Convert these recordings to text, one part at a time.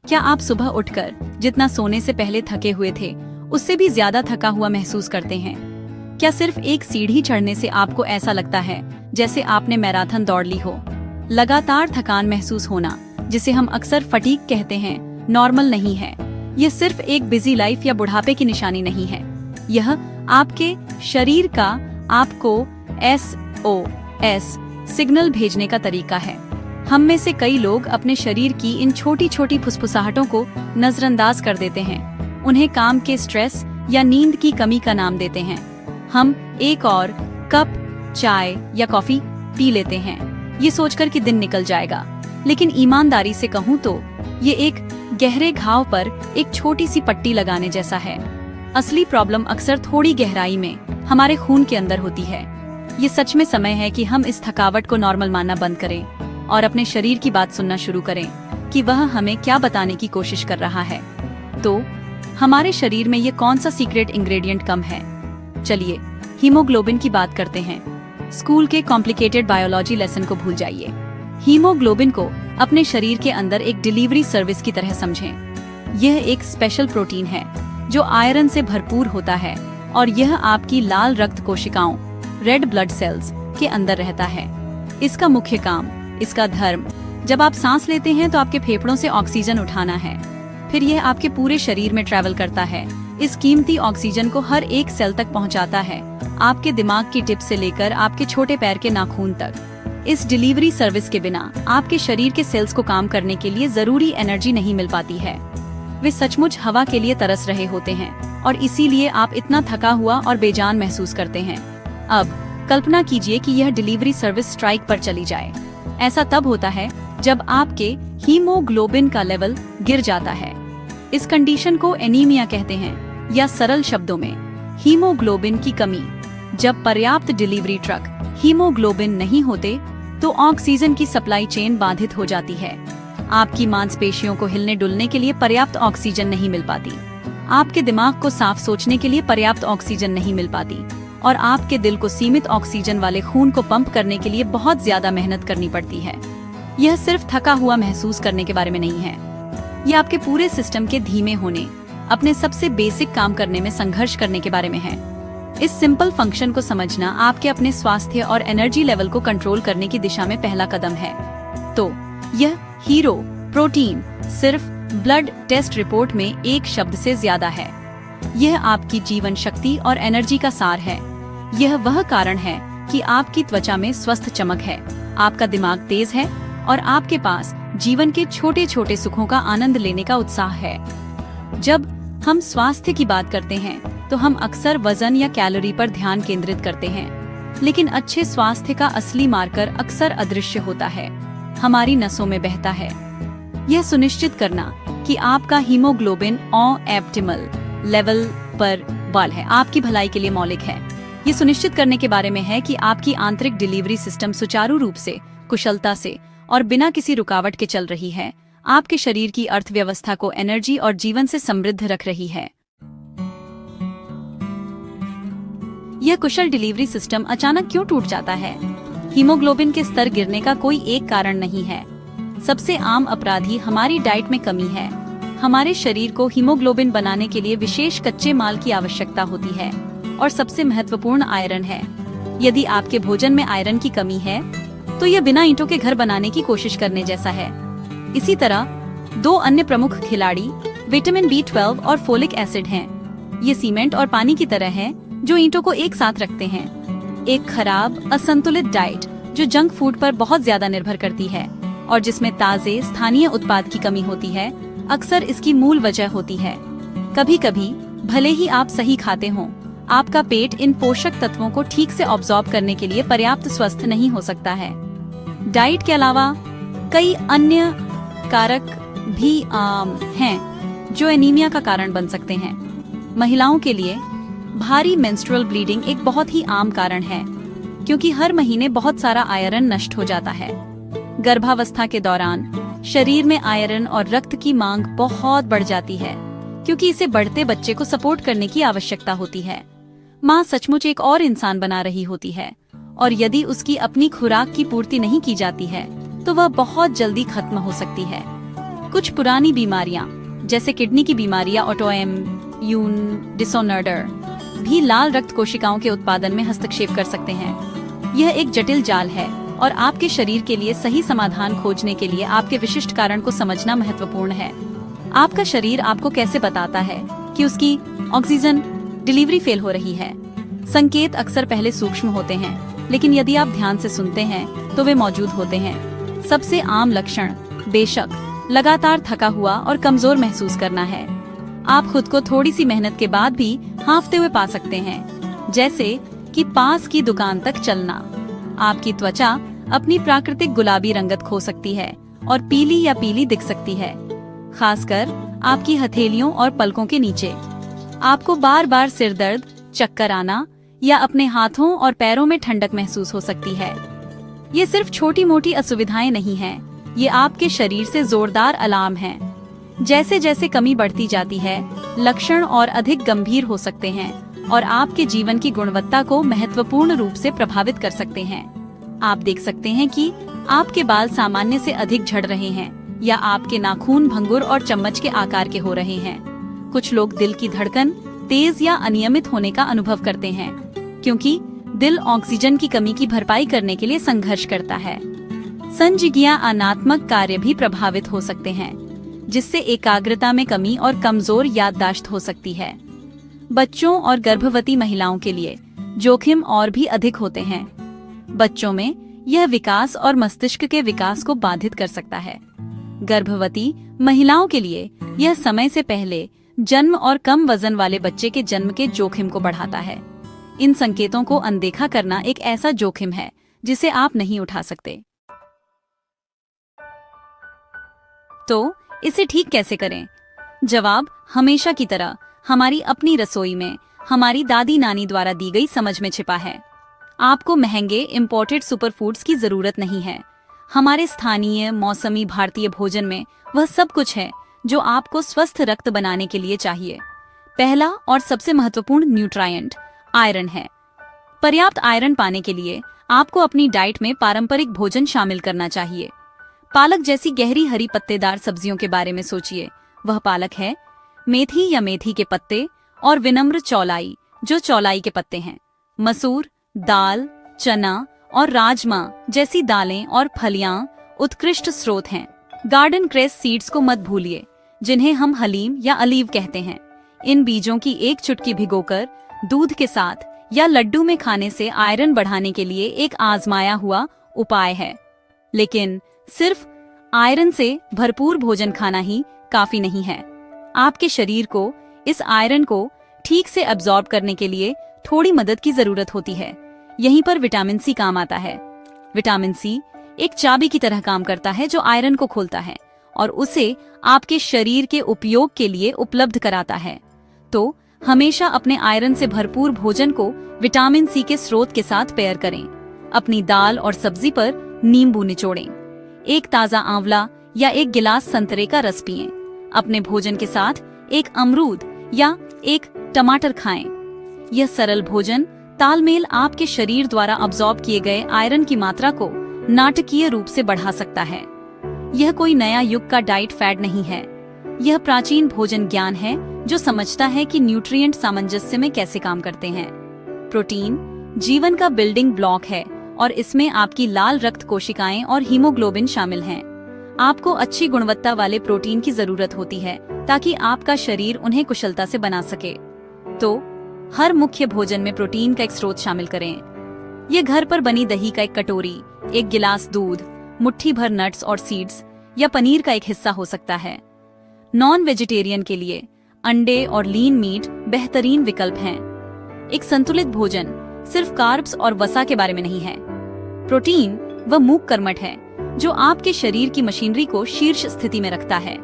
क्या आप सुबह उठकर जितना सोने से पहले थके हुए थे उससे भी ज्यादा थका हुआ महसूस करते हैं? क्या सिर्फ एक सीढ़ी चढ़ने से आपको ऐसा लगता है जैसे आपने मैराथन दौड़ ली हो? लगातार थकान महसूस होना, जिसे हम अक्सर फटीग कहते हैं, नॉर्मल नहीं है। यह सिर्फ एक बिजी लाइफ या बुढ़ापे की निशानी नहीं है। यह आपके शरीर का आपको SOS सिग्नल भेजने का तरीका है। हम में से कई लोग अपने शरीर की इन छोटी छोटी फुसफुसाहटों को नजरअंदाज कर देते हैं। उन्हें काम के स्ट्रेस या नींद की कमी का नाम देते हैं। हम एक और कप चाय या कॉफी पी लेते हैं, ये सोचकर कि दिन निकल जाएगा। लेकिन ईमानदारी से कहूँ तो ये एक गहरे घाव पर एक छोटी सी पट्टी लगाने जैसा है। असली प्रॉब्लम अक्सर थोड़ी गहराई में हमारे खून के अंदर होती है। ये सच में समय है कि हम इस थकावट को नॉर्मल मानना बंद करें और अपने शरीर की बात सुनना शुरू करें कि वह हमें क्या बताने की कोशिश कर रहा है। तो हमारे शरीर में ये कौन सा सीक्रेट इंग्रेडिएंट कम है? चलिए हीमोग्लोबिन की बात करते हैं। स्कूल के कॉम्प्लिकेटेड बायोलॉजी लेसन को भूल जाइए। हीमोग्लोबिन को अपने शरीर के अंदर एक डिलीवरी सर्विस की तरह समझें। यह एक स्पेशल प्रोटीन है जो आयरन से भरपूर होता है और यह आपकी लाल रक्त कोशिकाओं रेड ब्लड सेल्स के अंदर रहता है। इसका मुख्य काम, इसका धर्म, जब आप सांस लेते हैं तो आपके फेफड़ों से ऑक्सीजन उठाना है। फिर यह आपके पूरे शरीर में ट्रैवल करता है। इस कीमती ऑक्सीजन को हर एक सेल तक पहुंचाता है, आपके दिमाग की टिप से लेकर आपके छोटे पैर के नाखून तक। इस डिलीवरी सर्विस के बिना आपके शरीर के सेल्स को काम करने के लिए जरूरी एनर्जी नहीं मिल पाती है। वे सचमुच हवा के लिए तरस रहे होते हैं और इसीलिए आप इतना थका हुआ और बेजान महसूस करते हैं। अब कल्पना कीजिए कि यह डिलीवरी सर्विस स्ट्राइक पर चली जाए। ऐसा तब होता है जब आपके हीमोग्लोबिन का लेवल गिर जाता है। इस कंडीशन को एनीमिया कहते हैं, या सरल शब्दों में हीमोग्लोबिन की कमी। जब पर्याप्त डिलीवरी ट्रक हीमोग्लोबिन नहीं होते तो ऑक्सीजन की सप्लाई चेन बाधित हो जाती है। आपकी मांसपेशियों को हिलने डुलने के लिए पर्याप्त ऑक्सीजन नहीं मिल पाती, आपके दिमाग को साफ सोचने के लिए पर्याप्त ऑक्सीजन नहीं मिल पाती और आपके दिल को सीमित ऑक्सीजन वाले खून को पंप करने के लिए बहुत ज्यादा मेहनत करनी पड़ती है। यह सिर्फ थका हुआ महसूस करने के बारे में नहीं है, यह आपके पूरे सिस्टम के धीमे होने, अपने सबसे बेसिक काम करने में संघर्ष करने के बारे में है। इस सिंपल फंक्शन को समझना आपके अपने स्वास्थ्य और एनर्जी लेवल को कंट्रोल करने की दिशा में पहला कदम है। तो यह हीरो प्रोटीन सिर्फ ब्लड टेस्ट रिपोर्ट में एक शब्द से ज्यादा है। यह आपकी जीवन शक्ति और एनर्जी का सार है। यह वह कारण है कि आपकी त्वचा में स्वस्थ चमक है, आपका दिमाग तेज है और आपके पास जीवन के छोटे छोटे सुखों का आनंद लेने का उत्साह है। जब हम स्वास्थ्य की बात करते हैं तो हम अक्सर वजन या कैलोरी पर ध्यान केंद्रित करते हैं, लेकिन अच्छे स्वास्थ्य का असली मार्कर अक्सर अदृश्य होता है, हमारी नसों में बहता है। यह सुनिश्चित करना कि आपका हीमोग्लोबिन ऑप्टिमल लेवल पर बल है, आपकी भलाई के लिए मौलिक है। ये सुनिश्चित करने के बारे में है कि आपकी आंतरिक डिलीवरी सिस्टम सुचारू रूप से, कुशलता से और बिना किसी रुकावट के चल रही है, आपके शरीर की अर्थव्यवस्था को एनर्जी और जीवन से समृद्ध रख रही है। यह कुशल डिलीवरी सिस्टम अचानक क्यों टूट जाता है? हीमोग्लोबिन के स्तर गिरने का कोई एक कारण नहीं है। सबसे आम अपराधी हमारी डाइट में कमी है। हमारे शरीर को हीमोग्लोबिन बनाने के लिए विशेष कच्चे माल की आवश्यकता होती है और सबसे महत्वपूर्ण आयरन है। यदि आपके भोजन में आयरन की कमी है तो यह बिना ईंटों के घर बनाने की कोशिश करने जैसा है। इसी तरह दो अन्य प्रमुख खिलाड़ी विटामिन B12 और फोलिक एसिड हैं। ये सीमेंट और पानी की तरह है जो ईंटों को एक साथ रखते हैं। एक खराब असंतुलित डाइट जो जंक फूड पर बहुत ज्यादा निर्भर करती है और जिसमें ताजे स्थानीय उत्पाद की कमी होती है, अक्सर इसकी मूल वजह होती है। कभी कभी भले ही आप सही खाते हों, आपका पेट इन पोषक तत्वों को ठीक से ऑब्जॉर्ब करने के लिए पर्याप्त स्वस्थ नहीं हो सकता है। डाइट के अलावा कई अन्य कारक भी हैं जो एनीमिया का कारण बन सकते हैं। महिलाओं के लिए भारी मेंस्ट्रुअल ब्लीडिंग एक बहुत ही आम कारण है, क्योंकि हर महीने बहुत सारा आयरन नष्ट हो जाता है। गर्भावस्था के दौरान शरीर में आयरन और रक्त की मांग बहुत बढ़ जाती है, क्योंकि इसे बढ़ते बच्चे को सपोर्ट करने की आवश्यकता होती है। माँ सचमुच एक और इंसान बना रही होती है और यदि उसकी अपनी खुराक की पूर्ति नहीं की जाती है तो वह बहुत जल्दी खत्म हो सकती है। कुछ पुरानी बीमारियां जैसे किडनी की बीमारी या ऑटोइम्यून डिसऑर्डर भी लाल रक्त कोशिकाओं के उत्पादन में हस्तक्षेप कर सकते हैं। यह एक जटिल जाल है और आपके शरीर के लिए सही समाधान खोजने के लिए आपके विशिष्ट कारण को समझना महत्वपूर्ण है। आपका शरीर आपको कैसे बताता है कि उसकी ऑक्सीजन डिलीवरी फेल हो रही है? संकेत अक्सर पहले सूक्ष्म होते हैं, लेकिन यदि आप ध्यान से सुनते हैं तो वे मौजूद होते हैं। सबसे आम लक्षण बेशक लगातार थका हुआ और कमजोर महसूस करना है। आप खुद को थोड़ी सी मेहनत के बाद भी हांफते हुए पा सकते हैं, जैसे कि पास की दुकान तक चलना। आपकी त्वचा अपनी प्राकृतिक गुलाबी रंगत खो सकती है और पीली या पीली दिख सकती है, खासकर आपकी हथेलियों और पलकों के नीचे। आपको बार बार सिर दर्द, चक्कर आना या अपने हाथों और पैरों में ठंडक महसूस हो सकती है। ये सिर्फ छोटी मोटी असुविधाएं नहीं हैं, ये आपके शरीर से जोरदार अलार्म हैं। जैसे जैसे कमी बढ़ती जाती है, लक्षण और अधिक गंभीर हो सकते हैं और आपके जीवन की गुणवत्ता को महत्वपूर्ण रूप से प्रभावित कर सकते हैं। आप देख सकते हैं कि आपके बाल सामान्य से अधिक झड़ रहे हैं या आपके नाखून भंगुर और चम्मच के आकार के हो रहे हैं। कुछ लोग दिल की धड़कन तेज या अनियमित होने का अनुभव करते हैं, क्योंकि दिल ऑक्सीजन की कमी की भरपाई करने के लिए संघर्ष करता है। संजीगियां अनात्मक कार्य भी प्रभावित हो सकते हैं, जिससे एकाग्रता में कमी और कमजोर याददाश्त हो सकती है। बच्चों और गर्भवती महिलाओं के लिए जोखिम और भी अधिक होते हैं। बच्चों में यह विकास और मस्तिष्क के विकास को बाधित कर सकता है। गर्भवती महिलाओं के लिए यह समय से पहले जन्म और कम वजन वाले बच्चे के जन्म के जोखिम को बढ़ाता है। इन संकेतों को अनदेखा करना एक ऐसा जोखिम है जिसे आप नहीं उठा सकते। तो इसे ठीक कैसे करें? जवाब हमेशा की तरह हमारी अपनी रसोई में हमारी दादी नानी द्वारा दी गई समझ में छिपा है। आपको महंगे इंपोर्टेड सुपरफूड्स की जरूरत नहीं है। हमारे स्थानीय मौसमी भारतीय भोजन में वह सब कुछ है जो आपको स्वस्थ रक्त बनाने के लिए चाहिए। पहला और सबसे महत्वपूर्ण न्यूट्राएंट आयरन है। पर्याप्त आयरन पाने के लिए आपको अपनी डाइट में पारंपरिक भोजन शामिल करना चाहिए। पालक जैसी गहरी हरी पत्तेदार सब्जियों के बारे में सोचिए। वह पालक है, मेथी या मेथी के पत्ते और विनम्र चौलाई जो चौलाई के पत्ते हैं। मसूर दाल, चना और राजमा जैसी दालें और फलियां उत्कृष्ट स्रोत हैं। गार्डन क्रेस सीड्स को मत भूलिए, जिन्हें हम हलीम या अलीव कहते हैं। इन बीजों की एक चुटकी भिगोकर दूध के साथ या लड्डू में खाने से आयरन बढ़ाने के लिए एक आजमाया हुआ उपाय है। लेकिन सिर्फ आयरन से भरपूर भोजन खाना ही काफी नहीं है। आपके शरीर को इस आयरन को ठीक से अब्सॉर्ब करने के लिए थोड़ी मदद की जरूरत होती है। यहीं पर विटामिन सी काम आता है। विटामिन सी एक चाबी की तरह काम करता है जो आयरन को खोलता है और उसे आपके शरीर के उपयोग के लिए उपलब्ध कराता है। तो हमेशा अपने आयरन से भरपूर भोजन को विटामिन सी के स्रोत के साथ पेयर करें। अपनी दाल और सब्जी पर नींबू निचोड़ें। एक ताजा आंवला या एक गिलास संतरे का रस पिएं। अपने भोजन के साथ एक अमरूद या एक टमाटर खाएं। यह सरल भोजन तालमेल आपके शरीर द्वारा अब्सॉर्ब किए गए आयरन की मात्रा को नाटकीय रूप से बढ़ा सकता है। यह कोई नया युग का डाइट फैड नहीं है। यह प्राचीन भोजन ज्ञान है जो समझता है कि न्यूट्रिएंट सामंजस्य में कैसे काम करते हैं। प्रोटीन जीवन का बिल्डिंग ब्लॉक है और इसमें आपकी लाल रक्त कोशिकाएं और हीमोग्लोबिन शामिल हैं। आपको अच्छी गुणवत्ता वाले प्रोटीन की जरूरत होती है ताकि आपका शरीर उन्हें कुशलता से बना सके। तो हर मुख्य भोजन में प्रोटीन का एक स्रोत शामिल करें। ये घर पर बनी दही का एक कटोरी, एक गिलास दूध, मुट्ठी भर नट्स और सीड्स या पनीर का एक हिस्सा हो सकता है। नॉन वेजिटेरियन के लिए अंडे और लीन मीट बेहतरीन विकल्प हैं। एक संतुलित भोजन सिर्फ कार्ब्स और वसा के बारे में नहीं है। प्रोटीन वह मूक कर्मठ है जो आपके शरीर की मशीनरी को शीर्ष स्थिति में रखता है।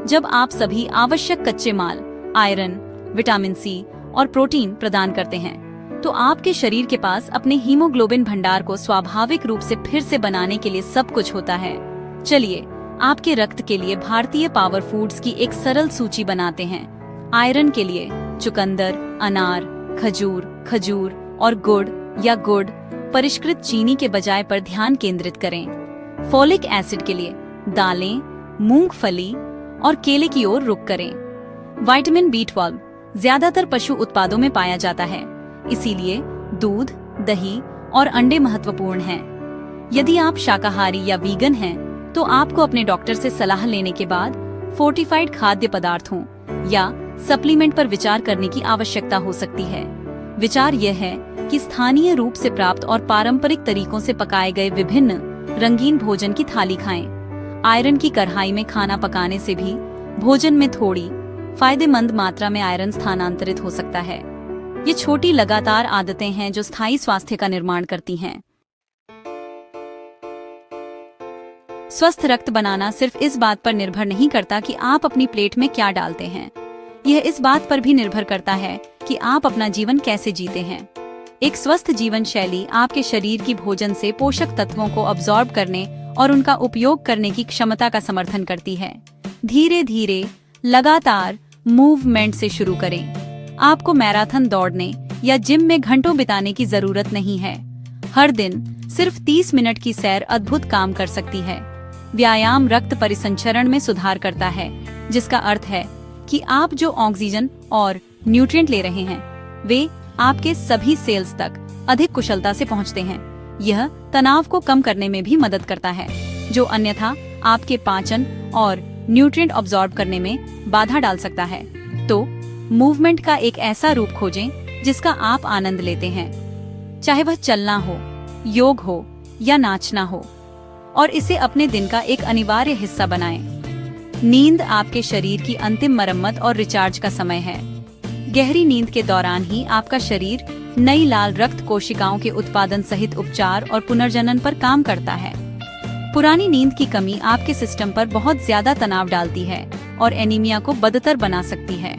जब आप सभी आवश्यक कच्चे माल, आयरन, विटामिन सी और प्रोटीन प्रदान करते हैं, तो आपके शरीर के पास अपने हीमोग्लोबिन भंडार को स्वाभाविक रूप से फिर से बनाने के लिए सब कुछ होता है। चलिए आपके रक्त के लिए भारतीय पावर फूड्स की एक सरल सूची बनाते हैं। आयरन के लिए चुकंदर, अनार, खजूर और गुड़ परिष्कृत चीनी के बजाय पर ध्यान केंद्रित करें। फोलिक एसिड के लिए दालें, मूंगफली और केले की ओर रुख करें। विटामिन B12 ज्यादातर पशु उत्पादों में पाया जाता है, इसीलिए दूध, दही और अंडे महत्वपूर्ण हैं। यदि आप शाकाहारी या वीगन हैं, तो आपको अपने डॉक्टर से सलाह लेने के बाद फोर्टिफाइड खाद्य पदार्थों या सप्लीमेंट पर विचार करने की आवश्यकता हो सकती है। विचार यह है कि स्थानीय रूप से प्राप्त और पारंपरिक तरीकों से पकाए गए विभिन्न रंगीन भोजन की थाली खाएं। आयरन की कढ़ाई में खाना पकाने से भी भोजन में थोड़ी फायदेमंद मात्रा में आयरन स्थानांतरित हो सकता है। ये छोटी लगातार आदतें हैं जो स्थायी स्वास्थ्य का निर्माण करती हैं। स्वस्थ रक्त बनाना सिर्फ इस बात पर निर्भर नहीं करता कि आप अपनी प्लेट में क्या डालते हैं, यह इस बात पर भी निर्भर करता है कि आप अपना जीवन कैसे जीते हैं। एक स्वस्थ जीवन शैली आपके शरीर की भोजन से पोषक तत्वों को अब्सॉर्ब करने और उनका उपयोग करने की क्षमता का समर्थन करती है। धीरे धीरे लगातार मूवमेंट से शुरू करें। आपको मैराथन दौड़ने या जिम में घंटों बिताने की जरूरत नहीं है। हर दिन सिर्फ 30 मिनट की सैर अद्भुत काम कर सकती है। व्यायाम रक्त परिसंचरण में सुधार करता है, जिसका अर्थ है कि आप जो ऑक्सीजन और न्यूट्रिएंट ले रहे हैं वे आपके सभी सेल्स तक अधिक कुशलता से पहुंचते हैं। यह तनाव को कम करने में भी मदद करता है, जो अन्यथा आपके पाचन और न्यूट्रिएंट अब्सॉर्ब करने में बाधा डाल सकता है। तो मूवमेंट का एक ऐसा रूप खोजें जिसका आप आनंद लेते हैं, चाहे वह चलना हो, योग हो या नाचना हो, और इसे अपने दिन का एक अनिवार्य हिस्सा बनाएं। नींद आपके शरीर की अंतिम मरम्मत और रिचार्ज का समय है। गहरी नींद के दौरान ही आपका शरीर नई लाल रक्त कोशिकाओं के उत्पादन सहित उपचार और पुनर्जनन पर काम करता है। पुरानी नींद की कमी आपके सिस्टम पर बहुत ज्यादा तनाव डालती है और एनीमिया को बदतर बना सकती है।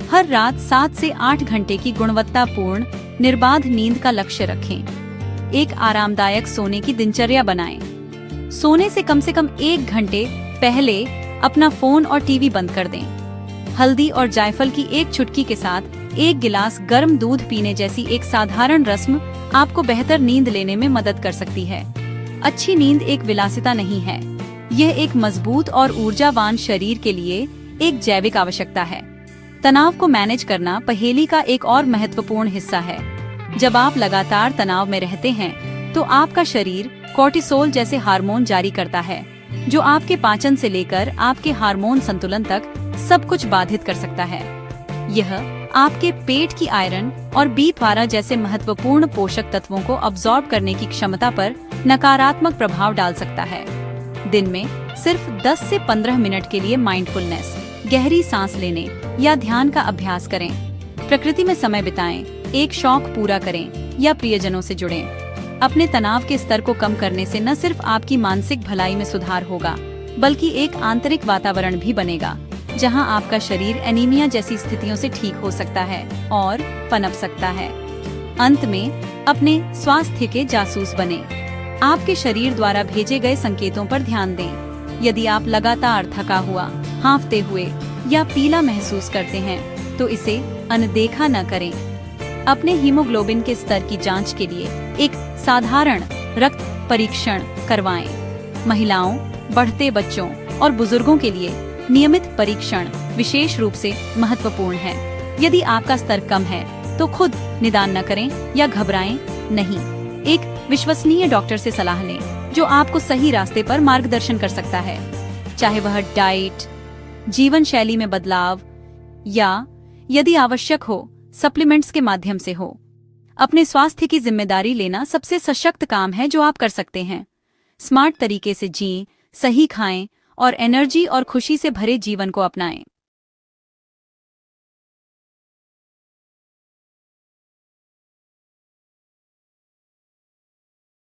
हर रात 7 से 8 घंटे की गुणवत्तापूर्ण निर्बाध नींद का लक्ष्य रखें। एक आरामदायक सोने की दिनचर्या बनाएं। सोने से कम 1 घंटे पहले अपना फोन और टीवी बंद कर दें। हल्दी और जायफल की एक चुटकी के साथ 1 गिलास गर्म दूध पीने जैसी एक साधारण रस्म आपको बेहतर नींद लेने में मदद कर सकती है। अच्छी नींद एक विलासिता नहीं है, यह एक मजबूत और ऊर्जावान शरीर के लिए एक जैविक आवश्यकता है। तनाव को मैनेज करना पहेली का एक और महत्वपूर्ण हिस्सा है। जब आप लगातार तनाव में रहते हैं, तो आपका शरीर कोर्टिसोल जैसे हार्मोन जारी करता है, जो आपके पाचन से लेकर आपके हार्मोन संतुलन तक सब कुछ बाधित कर सकता है। यह आपके पेट की आयरन और B12 जैसे महत्वपूर्ण पोषक तत्वों को अब्सॉर्ब करने की क्षमता पर नकारात्मक प्रभाव डाल सकता है। दिन में सिर्फ 10 से 15 मिनट के लिए माइंडफुलनेस, गहरी सांस लेने या ध्यान का अभ्यास करें। प्रकृति में समय बिताएं, एक शौक पूरा करें या प्रियजनों से जुड़ें। अपने तनाव के स्तर को कम करने से न सिर्फ आपकी मानसिक भलाई में सुधार होगा, बल्कि एक आंतरिक वातावरण भी बनेगा जहां आपका शरीर एनीमिया जैसी स्थितियों से ठीक हो सकता है और पनप सकता है। अंत में अपने स्वास्थ्य के जासूस बने। आपके शरीर द्वारा भेजे गए संकेतों पर ध्यान दें। यदि आप लगातार थका हुआ, हांफते हुए या पीला महसूस करते हैं, तो इसे अनदेखा न करें। अपने हीमोग्लोबिन के स्तर की जांच के लिए एक साधारण रक्त परीक्षण करवाएं। महिलाओं, बढ़ते बच्चों और बुजुर्गों के लिए नियमित परीक्षण विशेष रूप से महत्वपूर्ण है। यदि आपका स्तर कम है, तो खुद निदान न करें या घबराएं नहीं। एक विश्वसनीय डॉक्टर से सलाह लें, जो आपको सही रास्ते पर मार्गदर्शन कर सकता है, चाहे वह डाइट, जीवन शैली में बदलाव या यदि आवश्यक हो सप्लीमेंट्स के माध्यम से हो। अपने स्वास्थ्य की जिम्मेदारी लेना सबसे सशक्त काम है जो आप कर सकते हैं। स्मार्ट तरीके से जिएं, सही खाएं और एनर्जी और खुशी से भरे जीवन को अपनाएं।